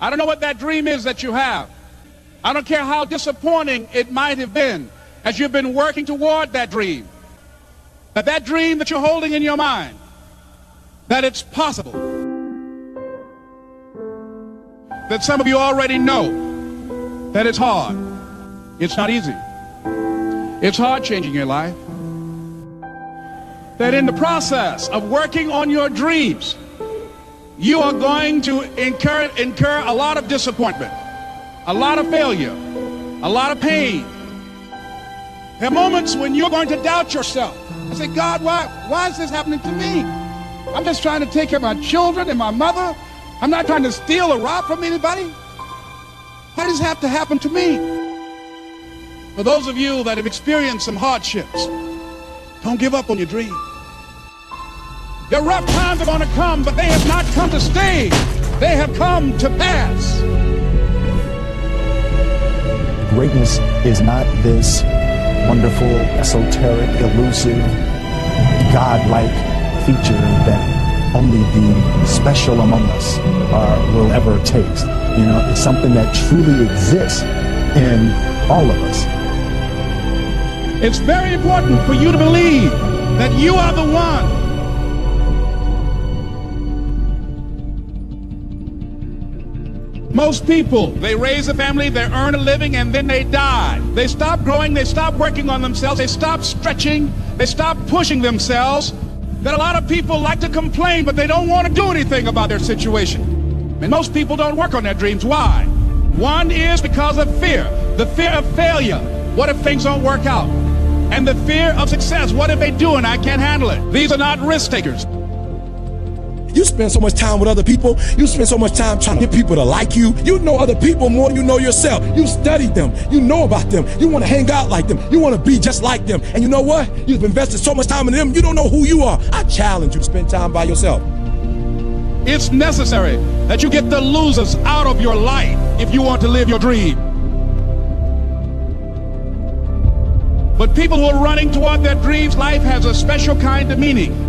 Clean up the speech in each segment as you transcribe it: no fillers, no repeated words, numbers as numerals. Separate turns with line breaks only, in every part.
I don't know what that dream is that you have. I don't care how disappointing it might have been as you've been working toward that dream. But that dream that you're holding in your mind, that it's possible. That some of you already know that it's hard. It's not easy. It's hard changing your life. That in the process of working on your dreams, you are going to incur a lot of disappointment, a lot of failure, a lot of pain. There are moments when you're going to doubt yourself. I say, God, why is this happening to me? I'm just trying to take care of my children and my mother. I'm not trying to steal or rob from anybody. Why does this have to happen to me? For those of you that have experienced some hardships, don't give up on your dream. The rough times are going to come, but they have not come to stay. They have come to pass.
Greatness is not this wonderful, esoteric, elusive, God-like feature that only the special among us will ever taste. You know, it's something that truly exists in all of us.
It's very important for you to believe that you are the one. Most people, they raise a family, they earn a living, and then they die. They stop growing, they stop working on themselves, they stop stretching, they stop pushing themselves. That a lot of people like to complain, but they don't want to do anything about their situation. And most people don't work on their dreams. Why? One is because of fear. The fear of failure. What if things don't work out? And the fear of success. What if they do and I can't handle it? These are not risk takers.
You spend so much time with other people. You spend so much time trying to get people to like you. You know other people more than you know yourself. You studied them. You know about them. You want to hang out like them. You want to be just like them. And you know what? You've invested so much time in them, you don't know who you are. I challenge you to spend time by yourself.
It's necessary that you get the losers out of your life if you want to live your dream. But people who are running toward their dreams, life has a special kind of meaning.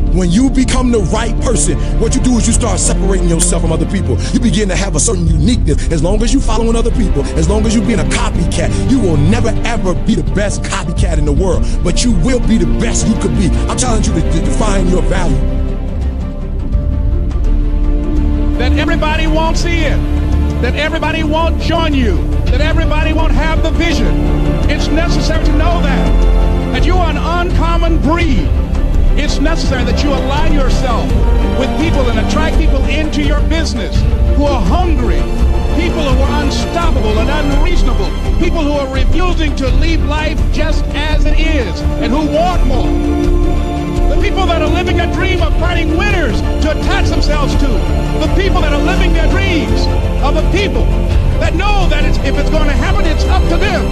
When you become the right person, what you do is you start separating yourself from other people. You begin to have a certain uniqueness. As long as you following other people, as long as you being a copycat, you will never ever be the best copycat in the world, but you will be the best you could be. I'm challenging you to define your value.
That everybody won't see it, that everybody won't join you, that everybody won't have the vision. It's necessary to know that you are an uncommon breed. It's necessary that you align yourself with people and attract people into your business who are hungry, people who are unstoppable and unreasonable, people who are refusing to leave life just as it is and who want more. The people that are living a dream of finding winners to attach themselves to. The people that are living their dreams are the people that know that if it's going to happen, it's up to them.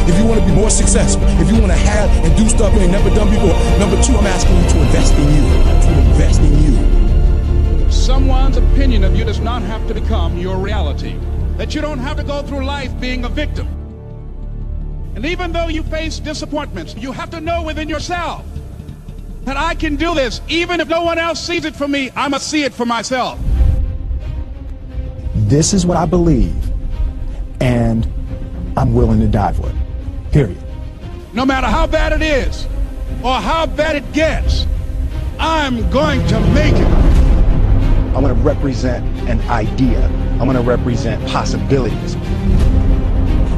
If you want to be more successful, if you want to have and do stuff you ain't never done before, number two, I'm asking you to invest in you. To invest in you.
Someone's opinion of you does not have to become your reality. That you don't have to go through life being a victim. And even though you face disappointments, you have to know within yourself that I can do this. Even if no one else sees it for me, I must see it for myself.
This is what I believe, and I'm willing to die for it. Period.
No matter how bad it is or how bad it gets, I'm going to make it.
I want to represent an idea. I want to represent possibilities.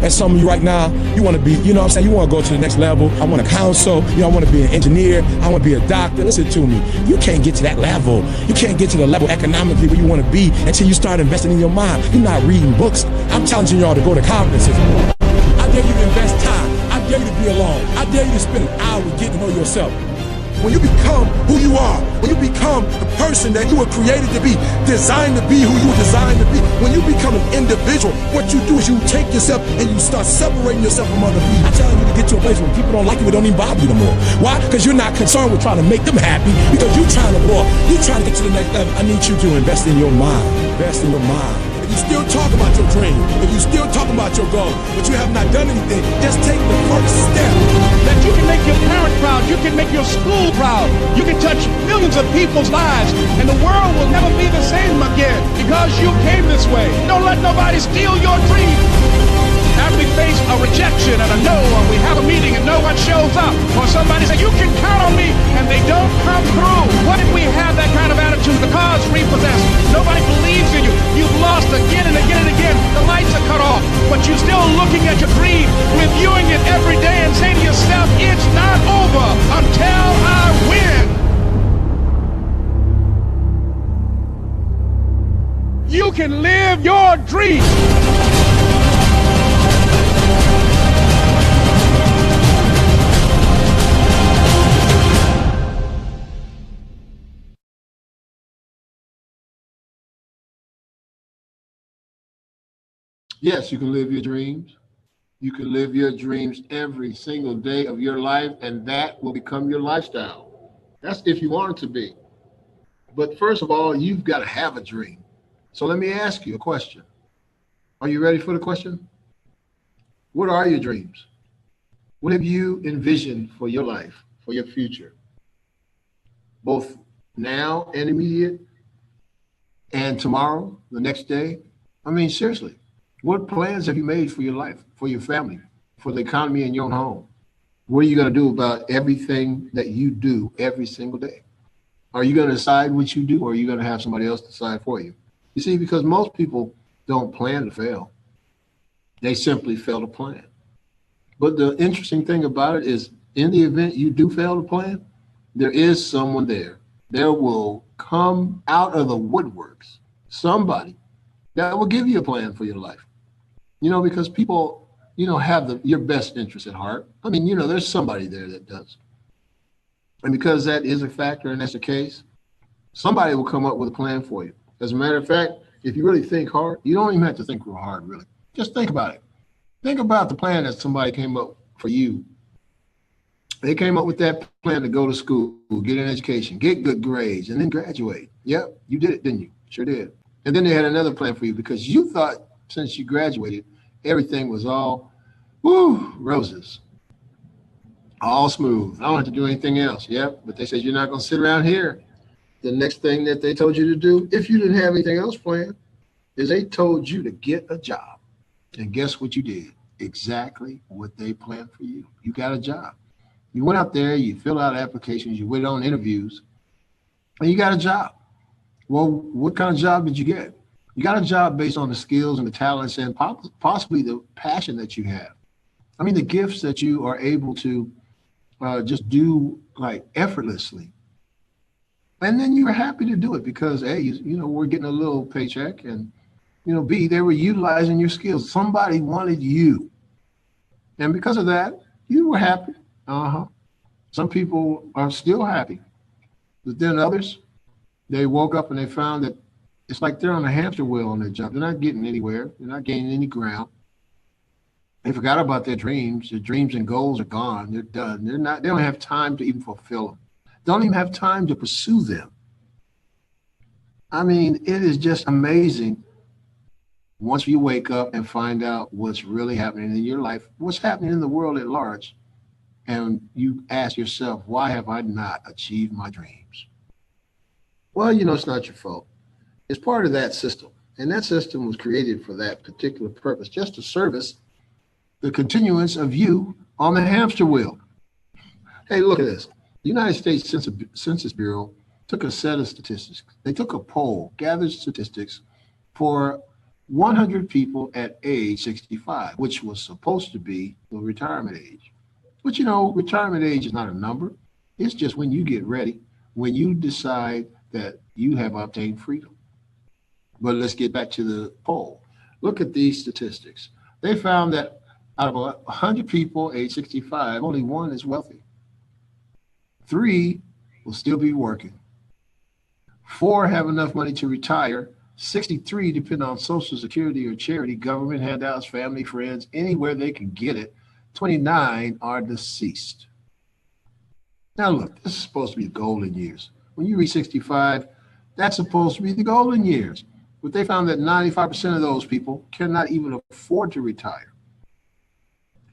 And some of you right now, you want to be, you know what I'm saying, you want to go to the next level. I want to counsel, I want to be an engineer, I want to be a doctor. Listen to me, you can't get to that level. You can't get to the level economically where you want to be until you start investing in your mind. You're not reading books. I'm challenging y'all to go to conferences. I dare you to invest time. I dare you to be alone. I dare you to spend an hour getting to know yourself. When you become who you are, when you become the person that you were created to be, designed to be who you were designed to be, when you become an individual, what you do is you take yourself and you start separating yourself from other people. I challenge you to get to a place where people don't like you, it don't even bother you no more. Why? Because you're not concerned with trying to make them happy, because you're trying to grow. You're trying to get to the next level. I need you to invest in your mind. Invest in your mind. If you still talk about your dream, if you still talk about your goal, but you have not done anything, just take the first step.
That you can make your parents proud, you can make your school proud, you can touch millions of people's lives, and the world will never be the same again because you came this way. Don't let nobody steal your dream. After we face a rejection and a no, or we have a meeting and no one shows up, or somebody says, you can count on me, and they don't come through. What if we have that kind of attitude? The car's repossessed. Nobody believes in you. You've lost again and again and again. The lights are cut off, but you're still looking at your dream, reviewing it every day and saying to yourself, it's not over until I win. You can live your dream.
Yes, you can live your dreams. You can live your dreams every single day of your life, and that will become your lifestyle. That's if you want it to be. But first of all, you've got to have a dream. So let me ask you a question. Are you ready for the question? What are your dreams? What have you envisioned for your life, for your future? Both now and immediate, and tomorrow, the next day? I mean, seriously. What plans have you made for your life, for your family, for the economy in your own home? What are you going to do about everything that you do every single day? Are you going to decide what you do, or are you going to have somebody else decide for you? You see, because most people don't plan to fail. They simply fail to plan. But the interesting thing about it is, in the event you do fail to plan, there is someone there. There will come out of the woodworks somebody that will give you a plan for your life. You know, because people, have your best interest at heart. I mean, there's somebody there that does. And because that is a factor and that's the case, somebody will come up with a plan for you. As a matter of fact, if you really think hard, you don't even have to think real hard, really. Just think about it. Think about the plan that somebody came up for you. They came up with that plan to go to school, get an education, get good grades, and then graduate. Yep, you did it, didn't you? Sure did. And then they had another plan for you because you thought since you graduated, everything was all roses, all smooth. I don't have to do anything else. Yep, but they said you're not going to sit around here. The next thing that they told you to do, if you didn't have anything else planned, is they told you to get a job. And guess what you did? Exactly what they planned for you. You got a job. You went out there, you filled out applications, you went on interviews, and you got a job. Well, what kind of job did you get? You got a job based on the skills and the talents and possibly the passion that you have. I mean, the gifts that you are able to just do like effortlessly. And then you were happy to do it because, A, we're getting a little paycheck, and, B, they were utilizing your skills. Somebody wanted you. And because of that, you were happy. Some people are still happy. But then others, they woke up and they found that it's like they're on a hamster wheel on their job. They're not getting anywhere. They're not gaining any ground. They forgot about their dreams. Their dreams and goals are gone. They're done. They don't have time to even fulfill them. Don't even have time to pursue them. I mean, it is just amazing once you wake up and find out what's really happening in your life, what's happening in the world at large, and you ask yourself, why have I not achieved my dreams? Well, it's not your fault. It's part of that system. And that system was created for that particular purpose, just to service the continuance of you on the hamster wheel. Hey, look at this. The United States Census Bureau took a set of statistics. They took a poll, gathered statistics for 100 people at age 65, which was supposed to be the retirement age. But retirement age is not a number. It's just when you get ready, when you decide that you have obtained freedom. But let's get back to the poll. Look at these statistics. They found that out of 100 people age 65, only one is wealthy. 3 will still be working. 4 have enough money to retire. 63 depend on Social Security or charity, government handouts, family, friends, anywhere they can get it. 29 are deceased. Now look, this is supposed to be the golden years. When you reach 65, that's supposed to be the golden years. But they found that 95% of those people cannot even afford to retire.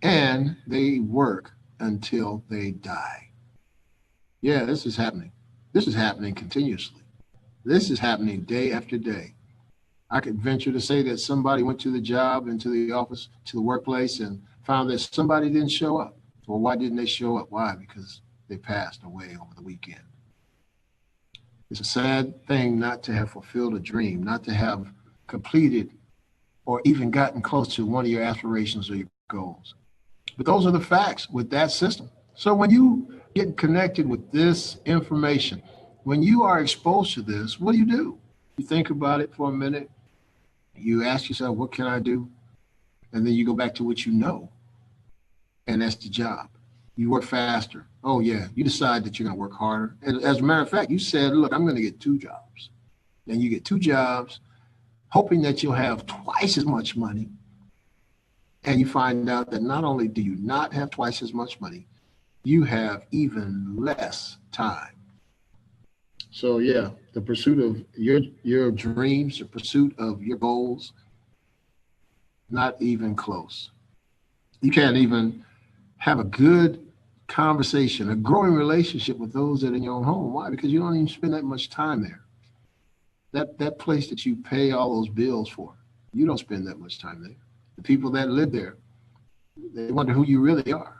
And they work until they die. Yeah, this is happening. This is happening continuously. This is happening day after day. I could venture to say that somebody went to the job, into the office, to the workplace, and found that somebody didn't show up. Well, why didn't they show up? Why? Because they passed away over the weekend. It's a sad thing not to have fulfilled a dream, not to have completed or even gotten close to one of your aspirations or your goals. But those are the facts with that system. So when you get connected with this information, when you are exposed to this, what do? You think about it for a minute. You ask yourself, what can I do? And then you go back to what you know. And that's the job. You work faster. Oh, yeah. You decide that you're going to work harder. And as a matter of fact, you said, look, I'm going to get 2 jobs. Then you get 2 jobs, hoping that you'll have twice as much money. And you find out that not only do you not have twice as much money, you have even less time. So, yeah, the pursuit of your dreams, the pursuit of your goals, not even close. You can't even have a good conversation, a growing relationship with those that are in your own home. Why? Because you don't even spend that much time there. That place that you pay all those bills for, you don't spend that much time there. The people that live there, they wonder who you really are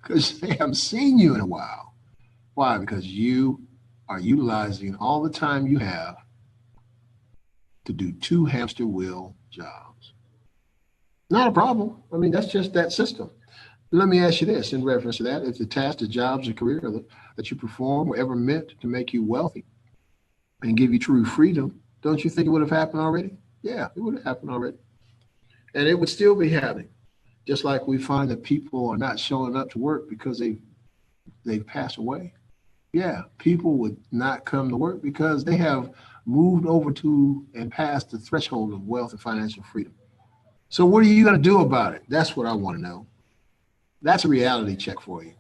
because they haven't seen you in a while. Why? Because you are utilizing all the time you have to do 2 hamster wheel jobs. Not a problem. I mean, that's just that system. Let me ask you this in reference to that. If the tasks, the jobs, the career that you perform were ever meant to make you wealthy and give you true freedom, don't you think it would have happened already? Yeah, it would have happened already. And it would still be happening. Just like we find that people are not showing up to work because they've passed away. Yeah, people would not come to work because they have moved over to and past the threshold of wealth and financial freedom. So what are you going to do about it? That's what I want to know. That's a reality check for you.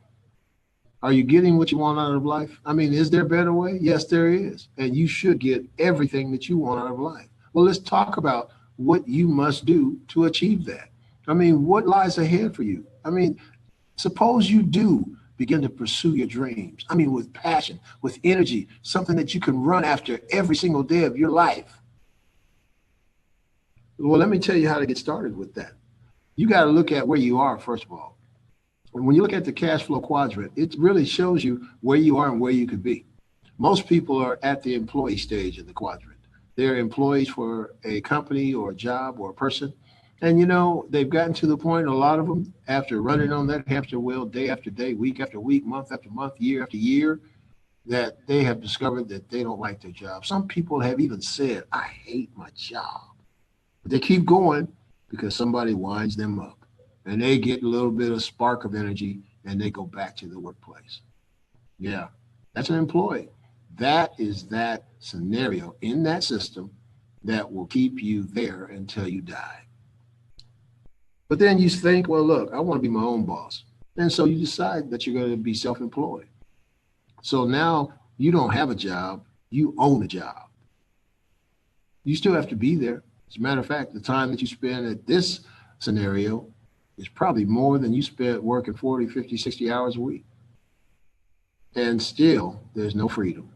Are you getting what you want out of life? I mean, is there a better way? Yes, there is. And you should get everything that you want out of life. Well, let's talk about what you must do to achieve that. I mean, what lies ahead for you? I mean, suppose you do begin to pursue your dreams. I mean, with passion, with energy, something that you can run after every single day of your life. Well, let me tell you how to get started with that. You got to look at where you are, first of all. And when you look at the cash flow quadrant, it really shows you where you are and where you could be. Most people are at the employee stage of the quadrant. They're employees for a company or a job or a person. And, you know, they've gotten to the point, a lot of them, after running on that hamster wheel day after day, week after week, month after month, year after year, that they have discovered that they don't like their job. Some people have even said, I hate my job. But they keep going because somebody winds them up. And they get a little bit of spark of energy and they go back to the workplace. Yeah, that's an employee. That is that scenario in that system that will keep you there until you die. But then you think, well, look, I want to be my own boss. And so you decide that you're going to be self-employed. So now you don't have a job, you own a job. You still have to be there. As a matter of fact, the time that you spend at this scenario is probably more than you spent working 40, 50, 60 hours a week. And still, there's no freedom.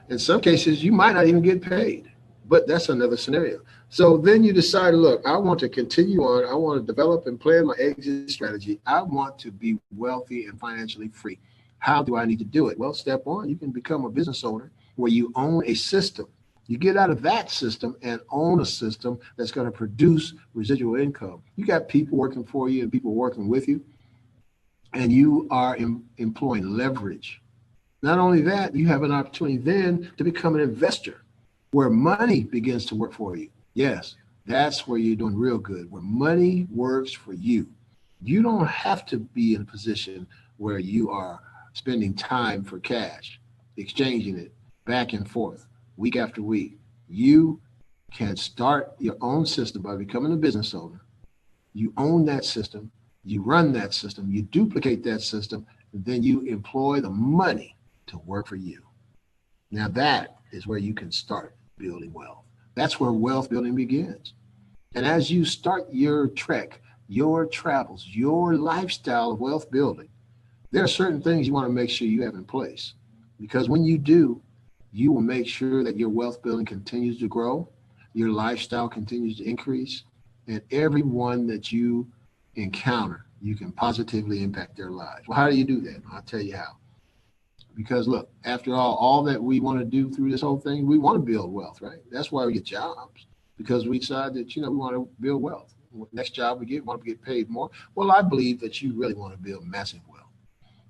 In some cases, you might not even get paid, but that's another scenario. So then you decide, look, I want to continue on. I want to develop and plan my exit strategy. I want to be wealthy and financially free. How do I need to do it? Well, step one, you can become a business owner where you own a system. You get out of that system and own a system that's going to produce residual income. You got people working for you and people working with you, and you are employing leverage. Not only that, you have an opportunity then to become an investor where money begins to work for you. Yes, that's where you're doing real good, where money works for you. You don't have to be in a position where you are spending time for cash, exchanging it back and forth. Week after week, you can start your own system by becoming a business owner. You own that system, you run that system, you duplicate that system, and then you employ the money to work for you. Now that is where you can start. building wealth. That's where wealth building begins. And as you start your trek, your travels, your lifestyle of wealth building, there are certain things you want to make sure you have in place. Because when you do, you will make sure that your wealth building continues to grow, your lifestyle continues to increase, and everyone that you encounter, you can positively impact their lives. Well, how do you do that? I'll tell you how. Because look, after all that we want to do through this whole thing, we want to build wealth, right? That's why we get jobs, because we decide that, we want to build wealth. Next job we get, we want to get paid more. Well, I believe that you really want to build massive wealth.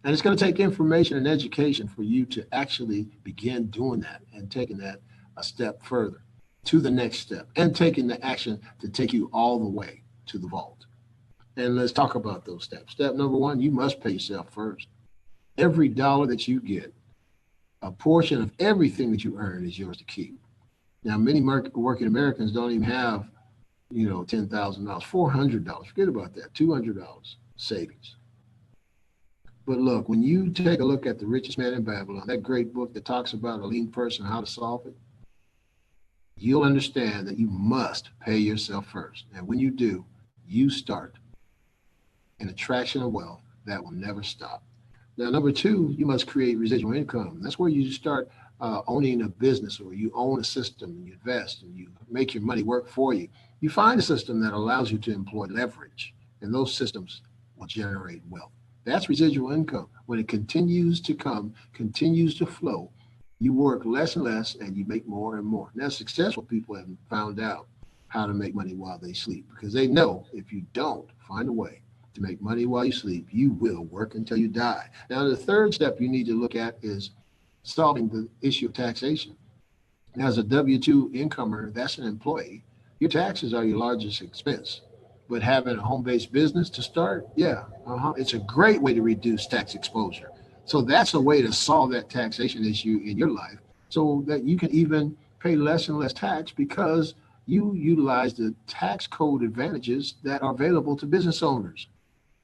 And it's going to take information and education for you to actually begin doing that and taking that a step further to the next step and taking the action to take you all the way to the vault. And let's talk about those steps. Step number one, you must pay yourself first. Every dollar that you get, a portion of everything that you earn is yours to keep. Now, many working Americans don't even have, $10,000, $400. Forget about that, $200 savings. But look, when you take a look at The Richest Man in Babylon, that great book that talks about a lean person, how to solve it, you'll understand that you must pay yourself first. And when you do, you start an attraction of wealth that will never stop. Now, number two, you must create residual income. That's where you start owning a business, or you own a system and you invest and you make your money work for you. You find a system that allows you to employ leverage, and those systems will generate wealth. That's residual income. When it continues to come, continues to flow, you work less and less and you make more and more. Now, successful people have found out how to make money while they sleep, because they know if you don't find a way to make money while you sleep, you will work until you die. Now, the third step you need to look at is solving the issue of taxation. Now, as a W-2 incomer, that's an employee, your taxes are your largest expense. But having a home-based business to start, it's a great way to reduce tax exposure. So that's a way to solve that taxation issue in your life, so that you can even pay less and less tax because you utilize the tax code advantages that are available to business owners.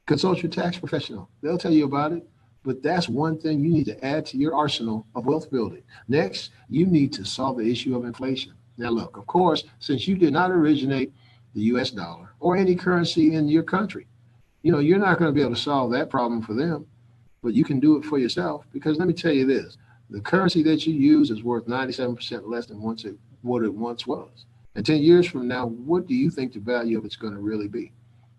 Consult your tax professional. They'll tell you about it. But that's one thing you need to add to your arsenal of wealth building. Next, you need to solve the issue of inflation. Now, look, of course, since you did not originate the US dollar or any currency in your country, you're not going to be able to solve that problem for them, but you can do it for yourself. Because let me tell you this, the currency that you use is worth 97% less than what it once was. And 10 years from now, what do you think the value of it's going to really be?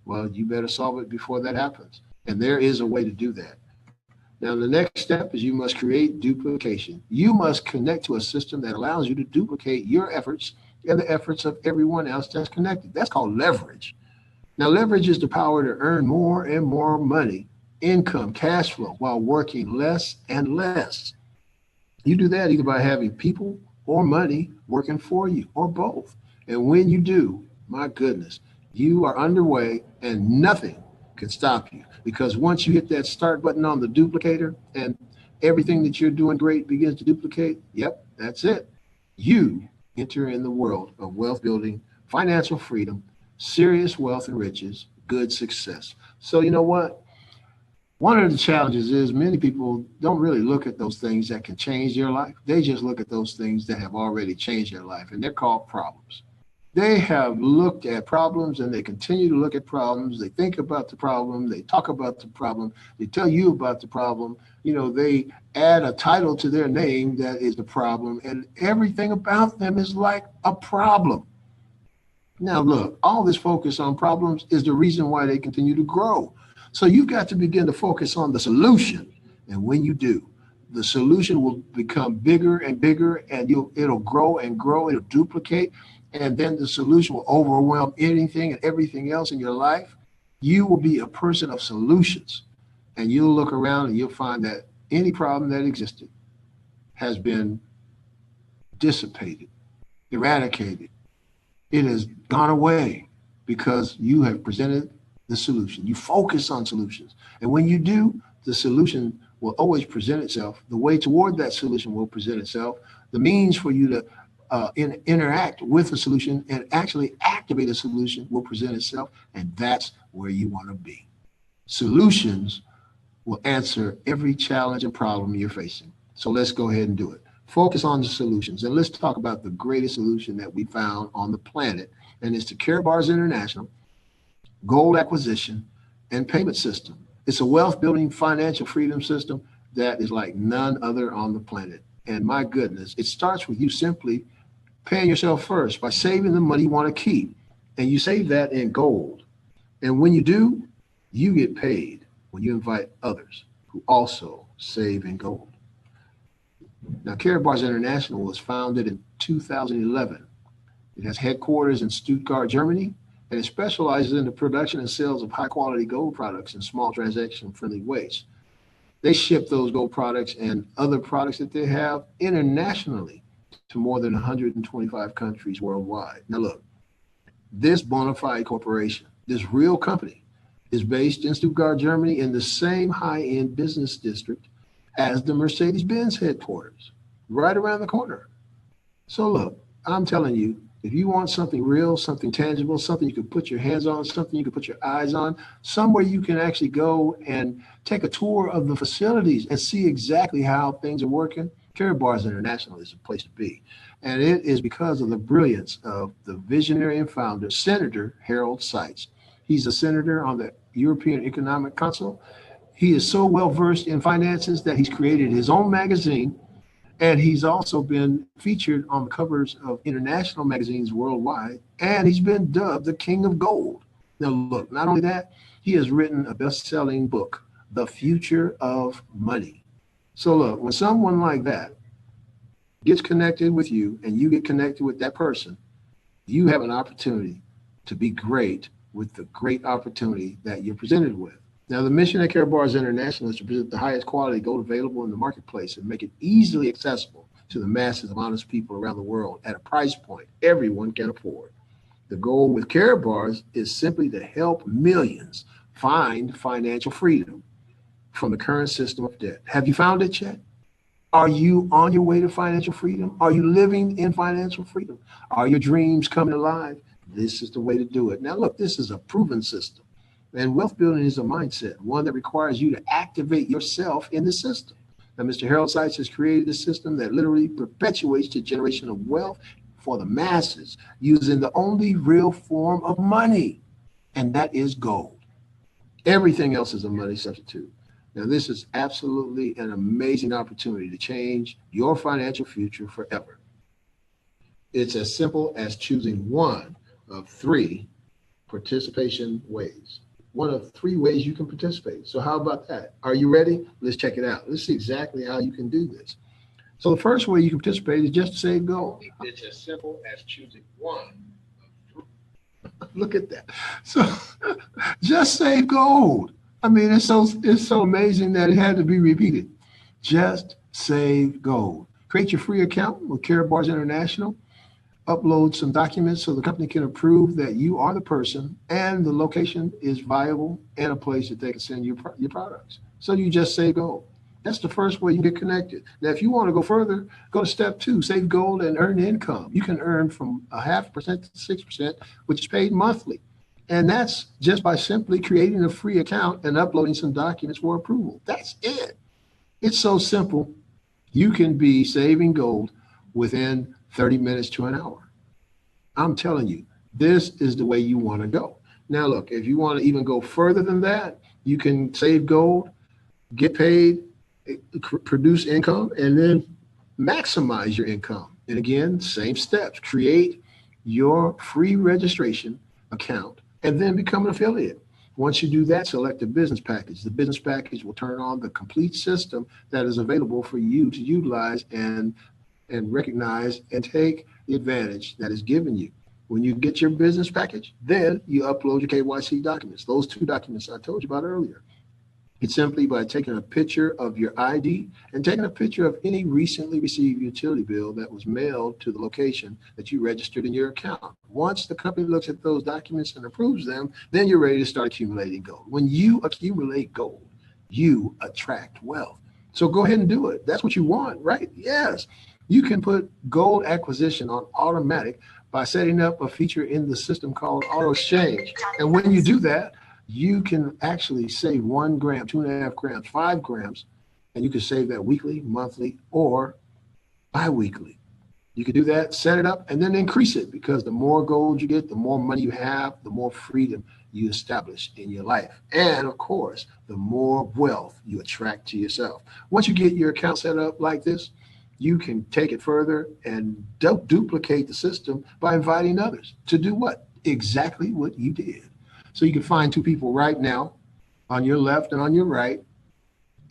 Well, you better solve it before that happens. And there is a way to do that. Now, the next step is you must create duplication. You must connect to a system that allows you to duplicate your efforts and the efforts of everyone else that's connected. That's called leverage. Now, leverage is the power to earn more and more money, income, cash flow, while working less and less. You do that either by having people or money working for you, or both. And when you do, my goodness, you are underway and nothing can stop you. Because once you hit that start button on the duplicator and everything that you're doing great begins to duplicate, yep, that's it. You enter in the world of wealth building, financial freedom, serious wealth and riches, good success. So you know what? One of the challenges is many people don't really look at those things that can change their life. They just look at those things that have already changed their life, and they're called problems. They have looked at problems and they continue to look at problems. They think about the problem. They talk about the problem. They tell you about the problem. They add a title to their name that is the problem, and everything about them is like a problem. Now, look, all this focus on problems is the reason why they continue to grow. So you've got to begin to focus on the solution. And when you do, the solution will become bigger and bigger, and it'll grow and grow. It'll duplicate. And then the solution will overwhelm anything and everything else in your life. You will be a person of solutions. And you'll look around and you'll find that any problem that existed has been dissipated, eradicated. It has gone away because you have presented the solution. You focus on solutions. And when you do, the solution will always present itself. The way toward that solution will present itself. The means for you to interact with a solution and actually activate a solution will present itself, and that's where you want to be. Solutions will answer every challenge and problem you're facing. So let's go ahead and do it. Focus on the solutions. And let's talk about the greatest solution that we found on the planet. And it's the Karatbank International Gold Acquisition and Payment System. It's a wealth building financial freedom system that is like none other on the planet. And my goodness, it starts with you simply paying yourself first by saving the money you want to keep. And you save that in gold. And when you do, you get paid when you invite others who also save in gold. Now, Karatbank International was founded in 2011. It has headquarters in Stuttgart, Germany, and it specializes in the production and sales of high-quality gold products in small transaction-friendly ways. They ship those gold products and other products that they have internationally to more than 125 countries worldwide. Now, look, this bona fide corporation, this real company, is based in Stuttgart, Germany, in the same high-end business district as the Mercedes-Benz headquarters, right around the corner. So look, I'm telling you, if you want something real, something tangible, something you can put your hands on, something you can put your eyes on, somewhere you can actually go and take a tour of the facilities and see exactly how things are working, Karatbank International is a place to be. And it is because of the brilliance of the visionary and founder, Senator Harold Seitz. He's a senator on the European Economic Council. He is so well versed in finances that he's created his own magazine, and he's also been featured on the covers of international magazines worldwide, and he's been dubbed the King of Gold. Now look, not only that, he has written a best-selling book, The Future of Money. So look, when someone like that gets connected with you and you get connected with that person, you have an opportunity to be great with the great opportunity that you're presented with. Now, the mission at Karatbank International is to present the highest quality gold available in the marketplace and make it easily accessible to the masses of honest people around the world at a price point everyone can afford. The goal with Karatbank is simply to help millions find financial freedom from the current system of debt. Have you found it yet? Are you on your way to financial freedom? Are you living in financial freedom? Are your dreams coming alive? This is the way to do it. Now, look, this is a proven system. And wealth building is a mindset, one that requires you to activate yourself in the system. Now, Mr. Harold Seitz has created a system that literally perpetuates the generation of wealth for the masses using the only real form of money, and that is gold. Everything else is a money substitute. Now, this is absolutely an amazing opportunity to change your financial future forever. It's as simple as choosing one of three participation ways. One of three ways you can participate. So how about that? Are you ready? Let's check it out. Let's see exactly how you can do this. So the first way you can participate is just to save gold. It's as simple as choosing one of three. Look at that. So just save gold. I mean, it's so amazing that it had to be repeated. Just save gold. Create your free account with Karatbank International. Upload some documents so the company can approve that you are the person and the location is viable and a place that they can send your products. So you just save gold. That's the first way you get connected. Now, if you want to go further, go to step 2, save gold and earn income. You can earn from 0.5% to 6%, which is paid monthly. And that's just by simply creating a free account and uploading some documents for approval. That's it. It's so simple. You can be saving gold within 30 minutes to an hour. I'm telling you, this is the way you want to go. Now, look, if you want to even go further than that, you can save gold, get paid, produce income, and then maximize your income. And again, same steps. Create your free registration account and then become an affiliate. Once you do that, select a business package. The business package will turn on the complete system that is available for you to utilize and recognize and take the advantage that is given you. When you get your business package, then you upload your KYC documents. Those 2 documents I told you about earlier. It's simply by taking a picture of your ID and taking a picture of any recently received utility bill that was mailed to the location that you registered in your account. Once the company looks at those documents and approves them, then you're ready to start accumulating gold. When you accumulate gold, you attract wealth. So go ahead and do it. That's what you want, right? Yes. You can put gold acquisition on automatic by setting up a feature in the system called auto exchange. And when you do that, you can actually save 1 gram, 2.5 grams, 5 grams, and you can save that weekly, monthly, or bi-weekly. You can do that, set it up, and then increase it, because the more gold you get, the more money you have, the more freedom you establish in your life. And of course, the more wealth you attract to yourself. Once you get your account set up like this, you can take it further and duplicate the system by inviting others to do what? Exactly what you did. So you can find two people right now on your left and on your right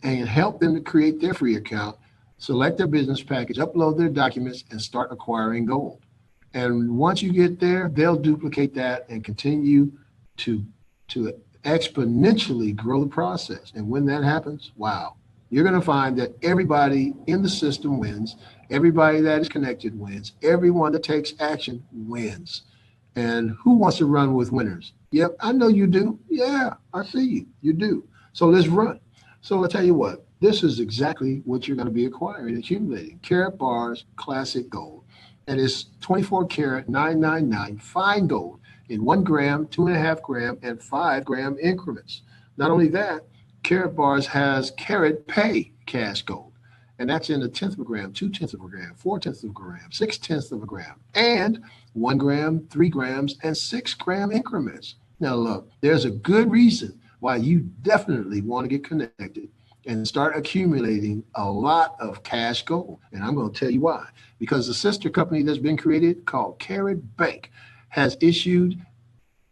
and help them to create their free account, select their business package, upload their documents, and start acquiring gold. And once you get there, they'll duplicate that and continue to exponentially grow the process. And when that happens, wow, you're going to find that everybody in the system wins. Everybody that is connected wins. Everyone that takes action wins. And who wants to run with winners? Yep, I know you do. Yeah, I see you. You do. So let's run. So I'll tell you what, this is exactly what you're going to be acquiring, accumulating. Karatbars Classic Gold. And it's 24 karat 999 fine gold in 1 gram, 2.5 gram, and 5 gram increments. Not only that, Karatbars has Karat Pay cash gold. And that's in 1/10 of a gram, 2/10 of a gram, 4/10 of a gram, 6/10 of a gram, and 1 gram, 3 grams, and 6 gram increments. Now look, there's a good reason why you definitely want to get connected and start accumulating a lot of cash gold. And I'm going to tell you why. Because the sister company that's been created called Karatbank has issued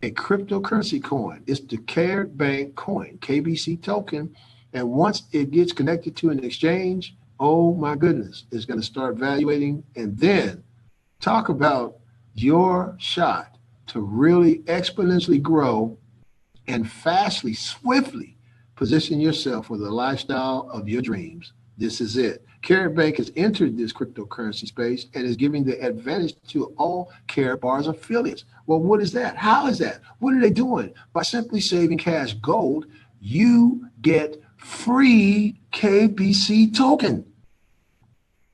a cryptocurrency coin. It's the Karatbank coin, KBC token. And once it gets connected to an exchange, oh my goodness, it's going to start valuating. And then talk about your shot to really exponentially grow and fastly, swiftly position yourself for the lifestyle of your dreams. This is it. Karatbank has entered this cryptocurrency space and is giving the advantage to all Karatbars affiliates. Well, what is that? How is that? What are they doing? By simply saving cash gold, you get free KBC token.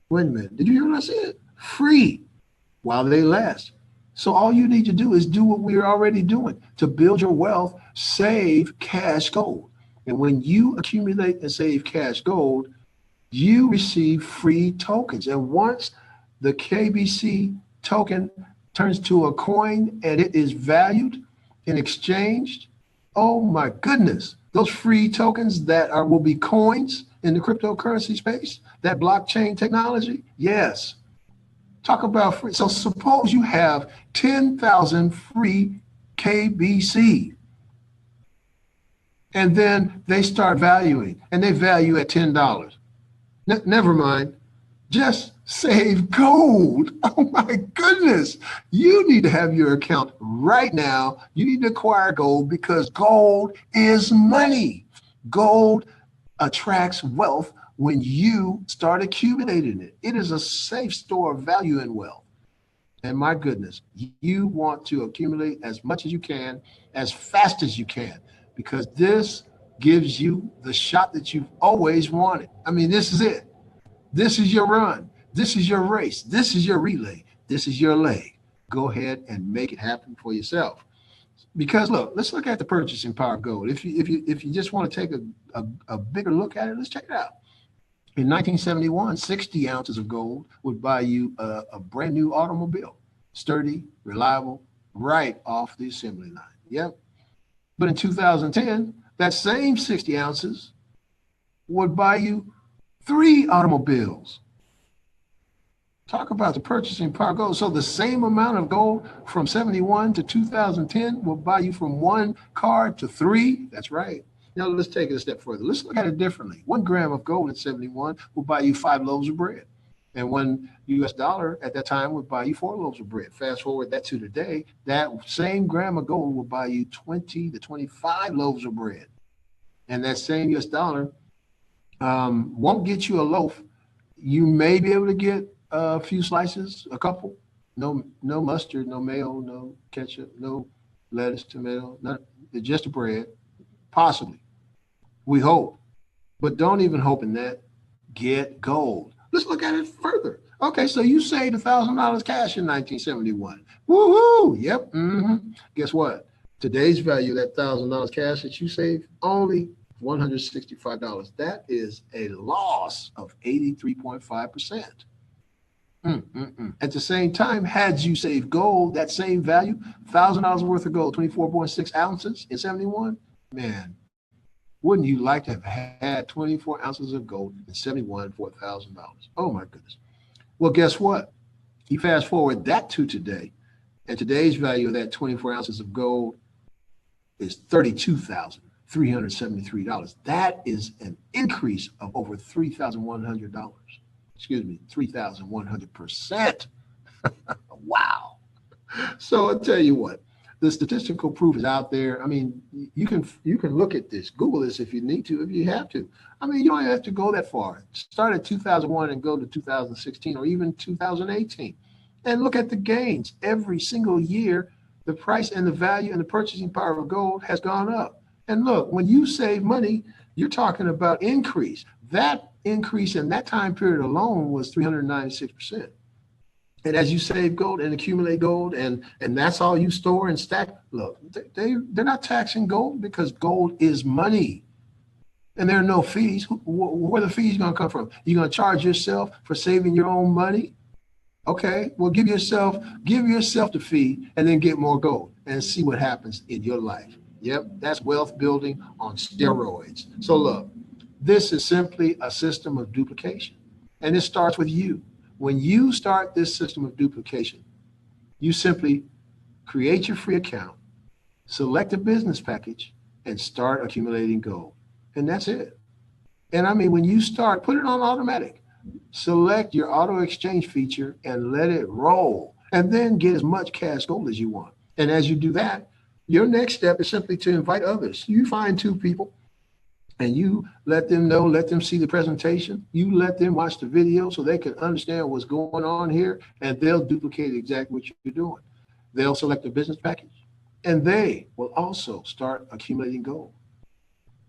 Wait a minute. Did you hear what I said? Free while they last. So all you need to do is do what we're already doing. To build your wealth, save cash gold. And when you accumulate and save cash gold, you receive free tokens. And once the KBC token turns to a coin and it is valued and exchanged, oh my goodness, those free tokens that will be coins in the cryptocurrency space, that blockchain technology, yes. Talk about free. So suppose you have 10,000 free KBC. And then they start valuing, and they value at $10. Never mind, just save gold. Oh my goodness. You need to have your account right now. You need to acquire gold because gold is money. Gold attracts wealth when you start accumulating it. It is a safe store of value and wealth. And my goodness, you want to accumulate as much as you can, as fast as you can, because this gives you the shot that you've always wanted. I mean, this is it. This is your run. This is your race. This is your relay. This is your leg. Go ahead and make it happen for yourself. Because look, let's look at the purchasing power of gold. If you just want to take a bigger look at it, let's check it out. In 1971, 60 ounces of gold would buy you a brand new automobile, sturdy, reliable, right off the assembly line. Yep. But in 2010, that same 60 ounces would buy you 3 automobiles. Talk about the purchasing power of gold. So the same amount of gold from 71 to 2010 will buy you from 1 car to 3. That's right. Now let's take it a step further. Let's look at it differently. 1 gram of gold in 71 will buy you 5 loaves of bread. And $1 US at that time would buy you 4 loaves of bread. Fast forward that to today, that same gram of gold will buy you 20 to 25 loaves of bread. And that same US dollar won't get you a loaf. You may be able to get a few slices, a couple. No mustard, no mayo, no ketchup, no lettuce, tomato, just the bread. Possibly. We hope. But don't even hope in that. Get gold. Let's look at it further. Okay, so you saved $1,000 cash in 1971. Woohoo! Yep. Guess what? Today's value, that $1,000 cash that you saved, only $165. That is a loss of 83.5%. At the same time, had you saved gold, that same value, $1,000 worth of gold, 24.6 ounces in 71, man, wouldn't you like to have had 24 ounces of gold in 71 for $1,000? Oh my goodness. Well, guess what? You fast forward that to today, and today's value of that 24 ounces of gold is $32,373. That is an increase of over $3,100. Excuse me, 3,100%. Wow. So I'll tell you what, the statistical proof is out there. I mean, you can look at this, Google this if you need to, if you have to. I mean, you don't have to go that far. Start at 2001 and go to 2016 or even 2018 and look at the gains. Every single year, the price and the value and the purchasing power of gold has gone up. And look, when you save money, you're talking about increase. That increase in that time period alone was 396%. And as you save gold and accumulate gold, and that's all you store and stack, look, they're not taxing gold because gold is money. And there are no fees. Where are the fees going to come from? You're going to charge yourself for saving your own money? Okay, well, give yourself the fee and then get more gold and see what happens in your life. Yep, that's wealth building on steroids. So look, this is simply a system of duplication. And it starts with you. When you start this system of duplication, you simply create your free account, select a business package, and start accumulating gold. And that's it. And I mean, when you start, put it on automatic. Select your auto exchange feature and let it roll. And then get as much cash gold as you want. And as you do that, your next step is simply to invite others. You find 2 people and you let them know, let them see the presentation. You let them watch the video so they can understand what's going on here, and they'll duplicate exactly what you're doing. They'll select a business package, and they will also start accumulating gold.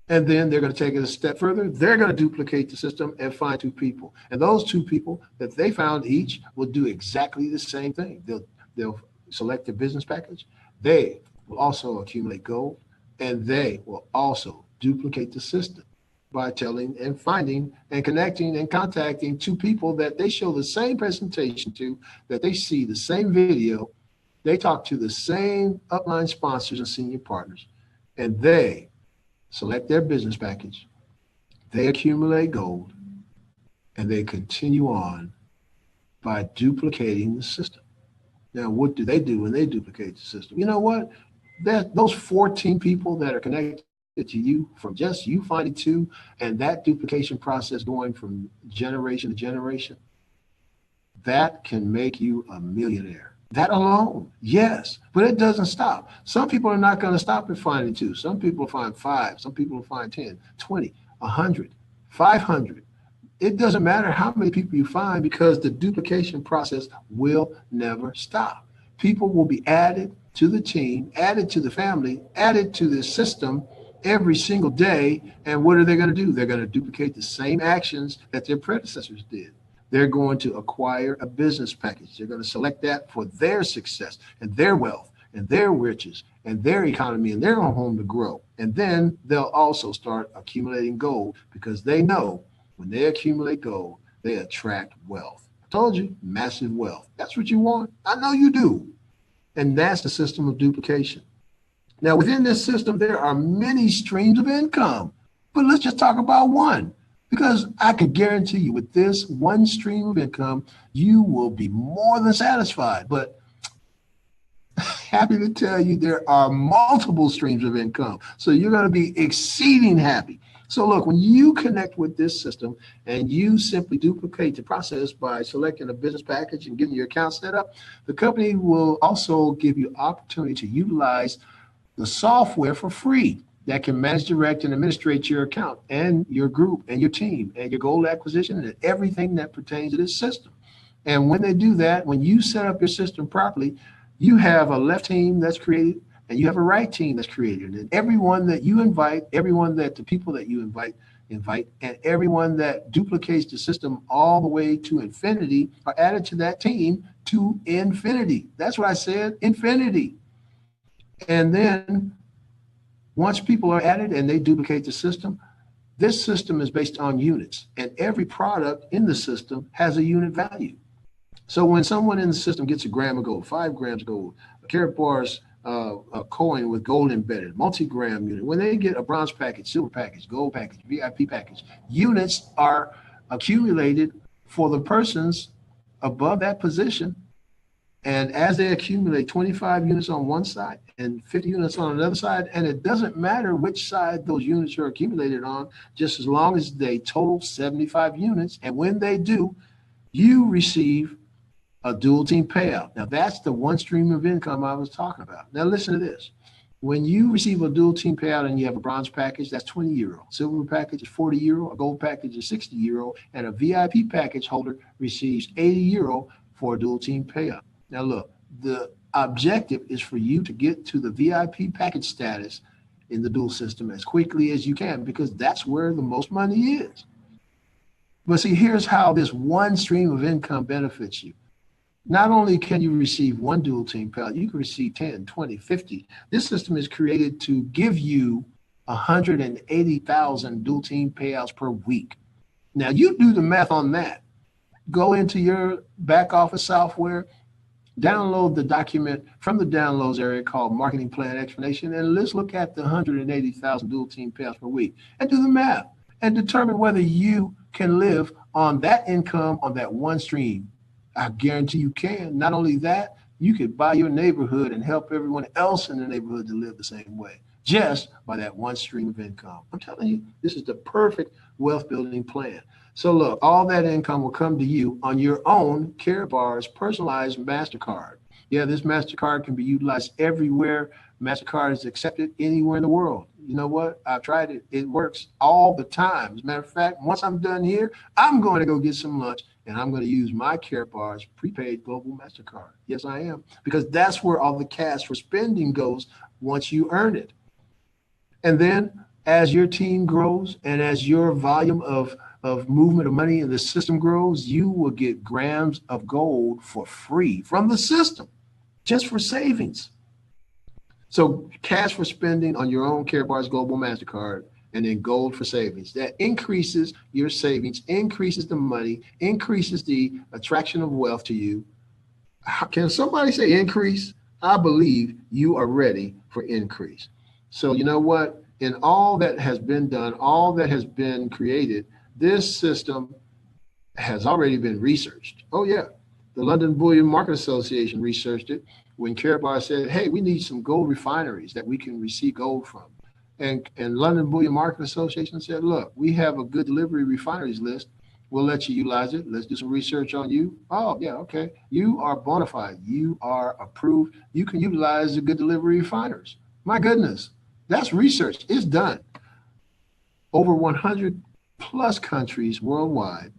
And then they're going to take it a step further. They're going to duplicate the system and find 2 people. And those 2 people that they found each will do exactly the same thing. They'll select a business package. They will also accumulate gold, and they will also duplicate the system by telling and finding and connecting and contacting 2 people that they show the same presentation to, that they see the same video, they talk to the same upline sponsors and senior partners, and they select their business package, they accumulate gold, and they continue on by duplicating the system. Now, what do they do when they duplicate the system? You know what? Those 14 people that are connected to you, from just you finding 2 and that duplication process going from generation to generation, that can make you a millionaire. That alone, yes, but it doesn't stop. Some people are not going to stop at finding 2. Some people find 5. Some people will find 10, 20, 100, 500. It doesn't matter how many people you find, because the duplication process will never stop. People will be added to the team, added to the family, added to the system every single day. And what are they going to do? They're going to duplicate the same actions that their predecessors did. They're going to acquire a business package. They're going to select that for their success and their wealth and their riches and their economy and their own home to grow. And then they'll also start accumulating gold, because they know when they accumulate gold, they attract wealth. I told you, massive wealth. That's what you want. I know you do. And that's the system of duplication. Now, within this system, there are many streams of income, but let's just talk about one, because I can guarantee you with this one stream of income, you will be more than satisfied. But happy to tell you there are multiple streams of income. So you're going to be exceeding happy. So look, when you connect with this system and you simply duplicate the process by selecting a business package and getting your account set up, the company will also give you opportunity to utilize the software for free that can manage, direct, and administrate your account and your group and your team and your gold acquisition and everything that pertains to this system. And when they do that, when you set up your system properly, you have a left team that's created and you have a right team that's created. And everyone that you invite, everyone that the people that you invite, and everyone that duplicates the system all the way to infinity are added to that team to infinity. That's what I said, infinity. And then once people are added and they duplicate the system, this system is based on units, and every product in the system has a unit value. So when someone in the system gets a gram of gold, 5 grams of gold, a Karat bars, a coin with gold embedded, multi-gram unit, when they get a bronze package, silver package, gold package, VIP package, units are accumulated for the persons above that position. And as they accumulate 25 units on one side and 50 units on another side, and it doesn't matter which side those units are accumulated on, just as long as they total 75 units. And when they do, you receive a dual team payout. Now, that's the one stream of income I was talking about. Now, listen to this. When you receive a dual team payout and you have a bronze package, that's 20 euro. Silver package is 40 euro. A gold package is 60 euro. And a VIP package holder receives 80 euro for a dual team payout. Now, look, the objective is for you to get to the VIP package status in the dual system as quickly as you can, because that's where the most money is. But see, here's how this one stream of income benefits you. Not only can you receive one dual team payout, you can receive 10, 20, 50. This system is created to give you 180,000 dual team payouts per week. Now, you do the math on that. Go into your back office software, download the document from the downloads area called Marketing Plan Explanation, and let's look at the 180,000 dual team payouts per week and do the math and determine whether you can live on that income on that one stream. I guarantee you can. Not only that, you could buy your neighborhood and help everyone else in the neighborhood to live the same way, just by that one stream of income. I'm telling you, this is the perfect wealth building plan. So look, all that income will come to you on your own Karat bars personalized MasterCard. Yeah, this MasterCard can be utilized everywhere. MasterCard is accepted anywhere in the world. You know what? I've tried it. It works all the time. As a matter of fact, once I'm done here, I'm going to go get some lunch and I'm going to use my Karat bars prepaid global MasterCard. Yes, I am. Because that's where all the cash for spending goes once you earn it. And then as your team grows and as your volume of movement of money in the system grows, you will get grams of gold for free from the system, just for savings. So cash for spending on your own Karat bars global MasterCard, and then gold for savings. That increases your savings, increases the money, increases the attraction of wealth to you. Can somebody say increase? I believe you are ready for increase. So you know what? In all that has been done, all that has been created, this system has already been researched. Oh yeah, the London Bullion Market Association researched it when Karat bar said, hey, we need some gold refineries that we can receive gold from. And London Bullion Market Association said, look, we have a good delivery refineries list. We'll let you utilize it. Let's do some research on you. Oh, yeah, okay. You are bona fide. You are approved. You can utilize the good delivery refiners. My goodness, that's research. It's done. Over 100 plus countries worldwide,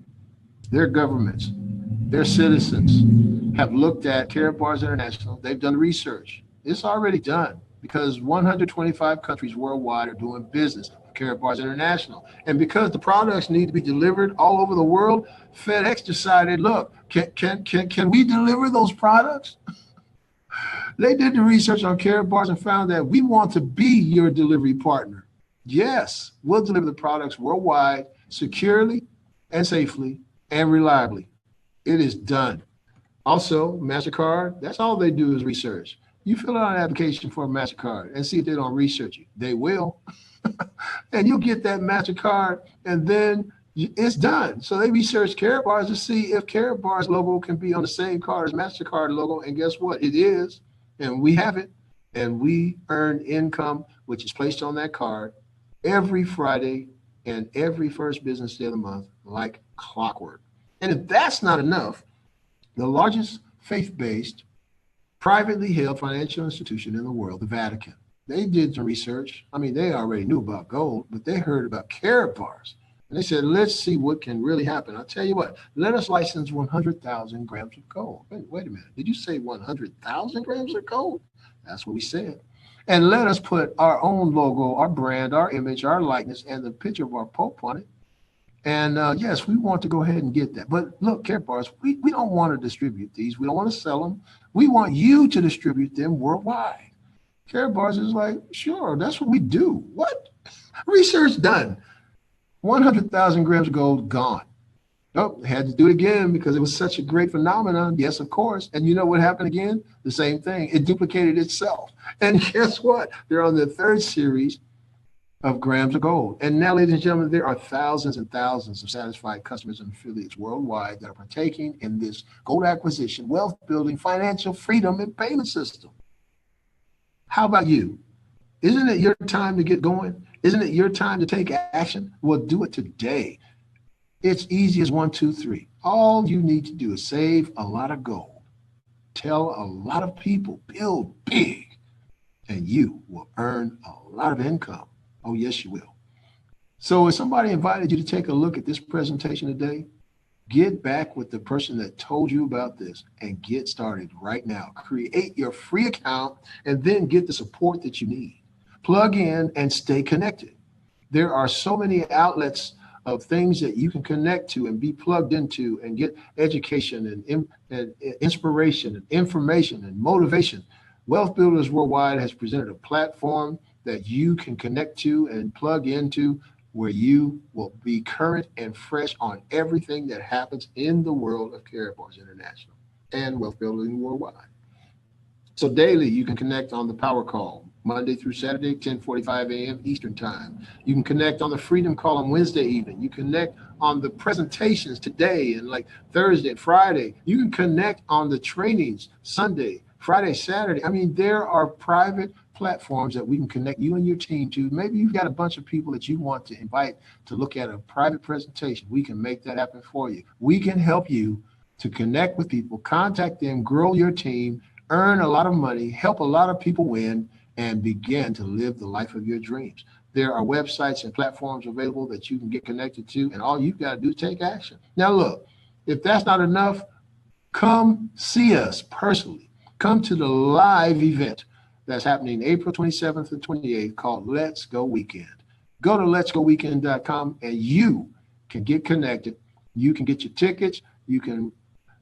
their governments, their citizens have looked at Karat Bars International. They've done research. It's already done, because 125 countries worldwide are doing business with Karat Bars International. And because the products need to be delivered all over the world, FedEx decided, look, can we deliver those products? They did the research on Karat Bars and found that we want to be your delivery partner. Yes, we'll deliver the products worldwide, securely and safely and reliably. It is done. Also, MasterCard, that's all they do is research. You fill out an application for a MasterCard and see if they don't research you. They will. And you'll get that MasterCard, and then it's done. So they research Karat Bars to see if Karat Bars logo can be on the same card as MasterCard logo. And guess what? It is. And we have it. And we earn income, which is placed on that card every Friday and every first business day of the month, like clockwork. And if that's not enough, the largest faith-based privately held financial institution in the world, the Vatican. They did some research. I mean, they already knew about gold, but they heard about Karat bars. And they said, let's see what can really happen. I'll tell you what, let us license 100,000 grams of gold. Wait a minute. Did you say 100,000 grams of gold? That's what we said. And let us put our own logo, our brand, our image, our likeness, and the picture of our Pope on it. And yes, we want to go ahead and get that. But look, Karat bars, we don't want to distribute these. We don't want to sell them. We want you to distribute them worldwide. Karat bars is like, sure, that's what we do. What? Research done. 100,000 grams of gold gone. Oh, they had to do it again because it was such a great phenomenon. Yes, of course. And you know what happened again? The same thing. It duplicated itself. And guess what? They're on the third series of grams of gold. And now, ladies and gentlemen, there are thousands and thousands of satisfied customers and affiliates worldwide that are partaking in this gold acquisition, wealth building, financial freedom, and payment system. How about you? Isn't it your time to get going? Isn't it your time to take action? Well, do it today. It's easy as 1, 2, 3. All you need to do is save a lot of gold, tell a lot of people, build big, and you will earn a lot of income. Oh, yes, you will. So if somebody invited you to take a look at this presentation today, get back with the person that told you about this and get started right now. Create your free account and then get the support that you need. Plug in and stay connected. There are so many outlets of things that you can connect to and be plugged into and get education and inspiration and information and motivation. Wealth Builders Worldwide has presented a platform that you can connect to and plug into where you will be current and fresh on everything that happens in the world of Karatbank International and Wealth Building Worldwide. So daily, you can connect on the Power Call, Monday through Saturday, 10:45 a.m. Eastern Time. You can connect on the Freedom Call on Wednesday evening. You connect on the presentations today and like Thursday and Friday. You can connect on the trainings Sunday, Friday, Saturday. I mean, there are private platforms that we can connect you and your team to. Maybe you've got a bunch of people that you want to invite to look at a private presentation. We can make that happen for you. We can help you to connect with people, contact them, grow your team, earn a lot of money, help a lot of people win, and begin to live the life of your dreams. There are websites and platforms available that you can get connected to, and all you've got to do is take action. Now, look, if that's not enough, come see us personally. Come to the live event that's happening April 27th and 28th called Let's Go Weekend. Go to letsgoweekend.com and you can get connected. You can get your tickets. You can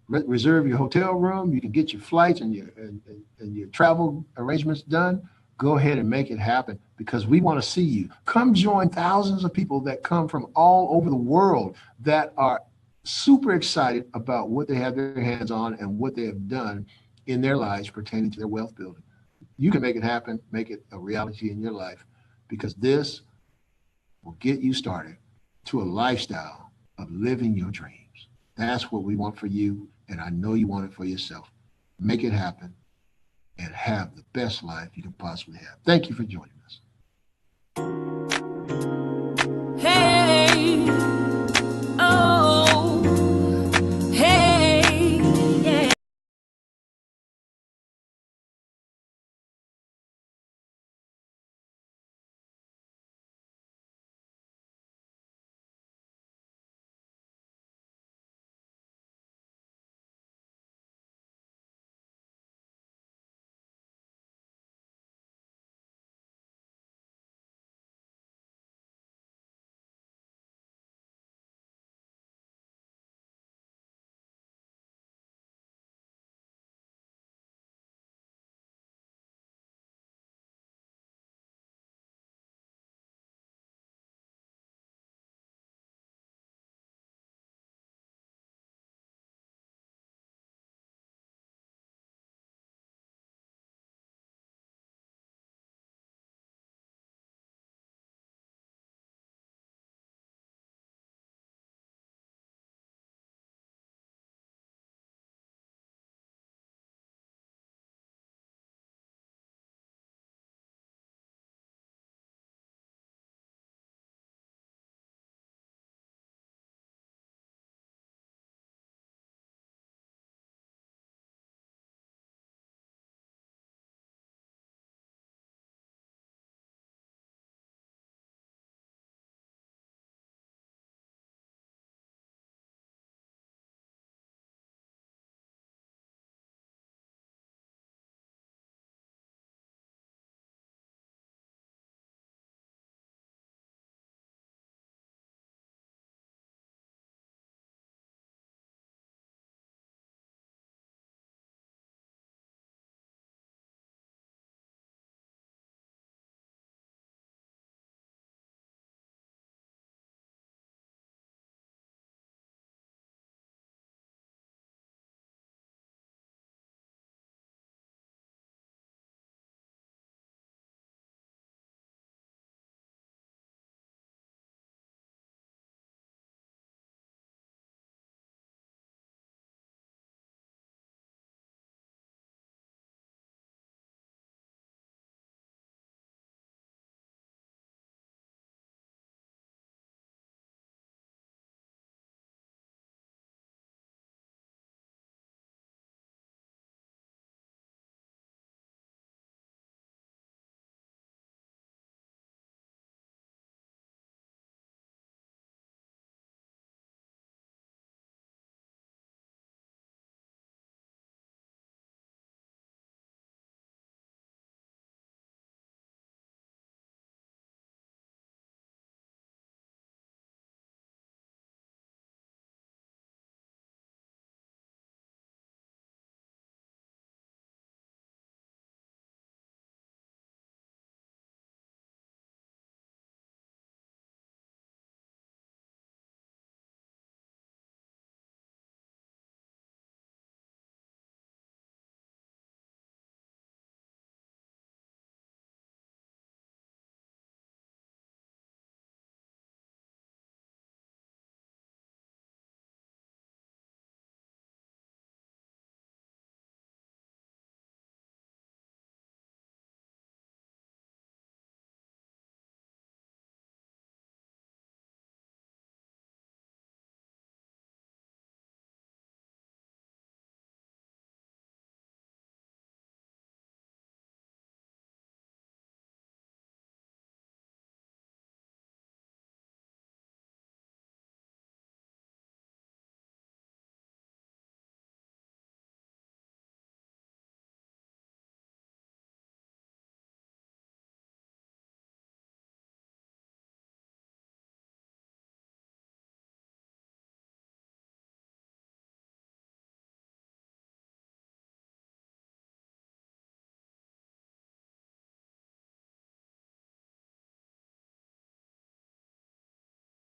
reserve your hotel room. You can get your flights and your travel arrangements done. Go ahead and make it happen because we want to see you. Come join thousands of people that come from all over the world that are super excited about what they have their hands on and what they have done in their lives pertaining to their wealth building. You can make it happen, make it a reality in your life because this will get you started to a lifestyle of living your dreams. That's what we want for you, and I know you want it for yourself. Make it happen and have the best life you can possibly have. Thank you for joining us.